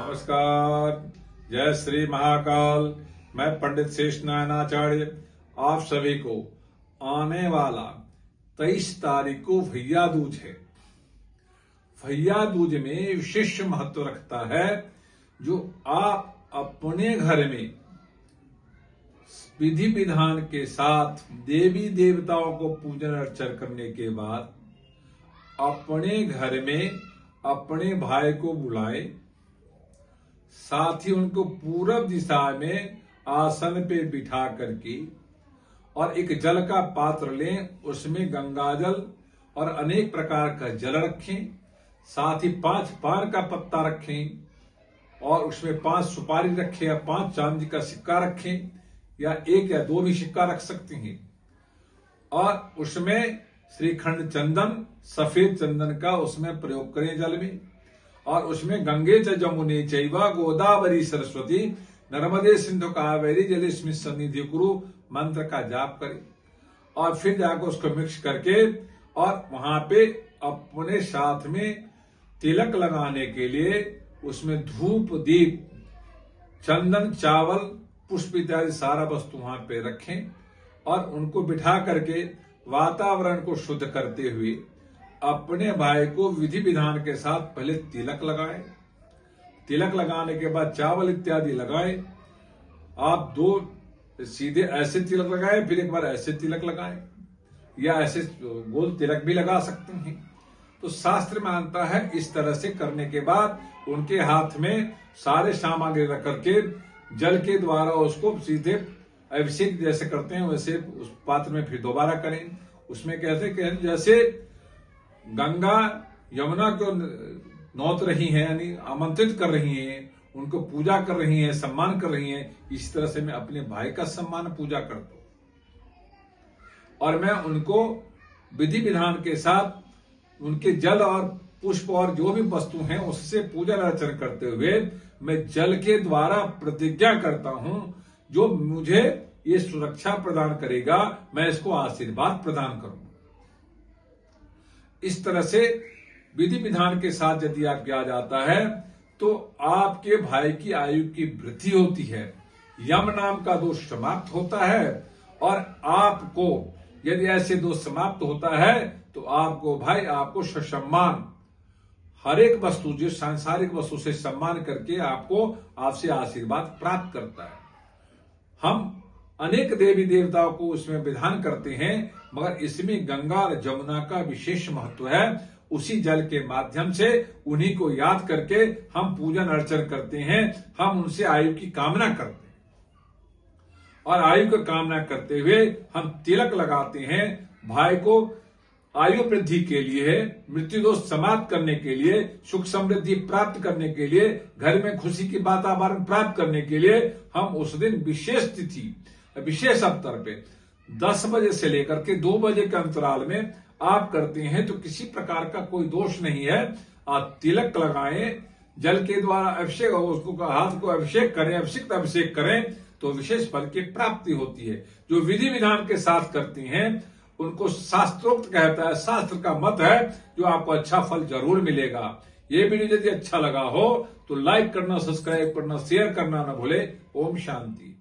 नमस्कार। जय श्री महाकाल। मैं पंडित शेष नारायणाचार्य आप सभी को आने वाला 23 तारीख को भैया दूज है। भैया दूज में विशेष महत्व रखता है, जो आप अपने घर में विधि विधान के साथ देवी देवताओं को पूजन अर्चन करने के बाद अपने घर में अपने भाई को बुलाएं, साथ ही उनको पूरब दिशा में आसन पे बिठा करके और एक जल का पात्र लें, उसमें गंगाजल और अनेक प्रकार का जल रखें, साथ ही 5 पान का पत्ता रखें और उसमें 5 सुपारी रखें या 5 चांदी का सिक्का रखें या 1 या 2 भी सिक्का रख सकते हैं। और उसमें श्रीखंड चंदन, सफेद चंदन का उसमें प्रयोग करें जल में, और उसमें गंगे च जमुने चैवा गोदावरी सरस्वती नर्मदे सिंधु कावेरी जलेस्मिन् सन्निधि कुरु मंत्र का जाप करें और फिर जाकर उसको मिक्स करके और वहां पे अपने साथ में तिलक लगाने के लिए उसमें धूप, दीप, चंदन, चावल, पुष्प इत्यादि सारा वस्तु वहां पे रखें और उनको बिठा करके वातावरण को शुद्ध करते हुए अपने भाई को विधि विधान के साथ पहले तिलक लगाएं। तिलक लगाने के बाद चावल इत्यादि लगाएं। आप 2 सीधे ऐसे तिलक लगाएं, फिर एक बार ऐसे तिलक लगाएं या ऐसे गोल तिलक भी लगा सकते हैं। तो शास्त्र मानता है इस तरह से करने के बाद उनके हाथ में सारे सामग्री रख करके जल के द्वारा उसको सीधे अभिषेक जैसे करते हैं वैसे उस पात्र में फिर दोबारा करें। उसमें कहते हैं जैसे गंगा यमुना को नौत रही है, यानी आमंत्रित कर रही हैं, उनको पूजा कर रही हैं, सम्मान कर रही हैं, इस तरह से मैं अपने भाई का सम्मान पूजा करता हूं और मैं उनको विधि विधान के साथ उनके जल और पुष्प और जो भी वस्तु हैं उससे पूजन अर्चन करते हुए मैं जल के द्वारा प्रतिज्ञा करता हूं, जो मुझे ये सुरक्षा प्रदान करेगा मैं इसको आशीर्वाद प्रदान करूंगा। इस तरह से विधि विधान के साथ यदि आप किया जाता है तो आपके भाई की आयु की वृद्धि होती है, यम नाम का दोष समाप्त होता है और आपको यदि ऐसे दोष समाप्त होता है तो आपको भाई आपको ससम्मान हर एक वस्तु, जो सांसारिक वस्तु से सम्मान करके आपसे आशीर्वाद प्राप्त करता है। हम अनेक देवी देवताओं को उसमें विधान करते हैं, मगर इसमें गंगा और जमुना का विशेष महत्व है। उसी जल के माध्यम से उन्हीं को याद करके हम पूजन अर्चन करते हैं, हम उनसे आयु की कामना करते हैं और आयु की कामना करते हुए हम तिलक लगाते हैं। भाई को आयु वृद्धि के लिए, मृत्यु दोष समाप्त करने के लिए, सुख समृद्धि प्राप्त करने के लिए, घर में खुशी की वातावरण प्राप्त करने के लिए हम उस दिन विशेष तिथि, विशेष अवसर पे 10 बजे से लेकर के 2 बजे के अंतराल में आप करते हैं तो किसी प्रकार का कोई दोष नहीं है। आप तिलक लगाएं, जल के द्वारा अभिषेक, उसको हाथ को अभिषेक करें, अभिषेक करें तो विशेष फल की प्राप्ति होती है। जो विधि विधान के साथ करती हैं उनको शास्त्रोक्त कहता है, शास्त्र का मत है, जो आपको अच्छा फल जरूर मिलेगा। ये वीडियो यदि अच्छा लगा हो तो लाइक करना, सब्सक्राइब करना, शेयर करना न भूले। ओम शांति।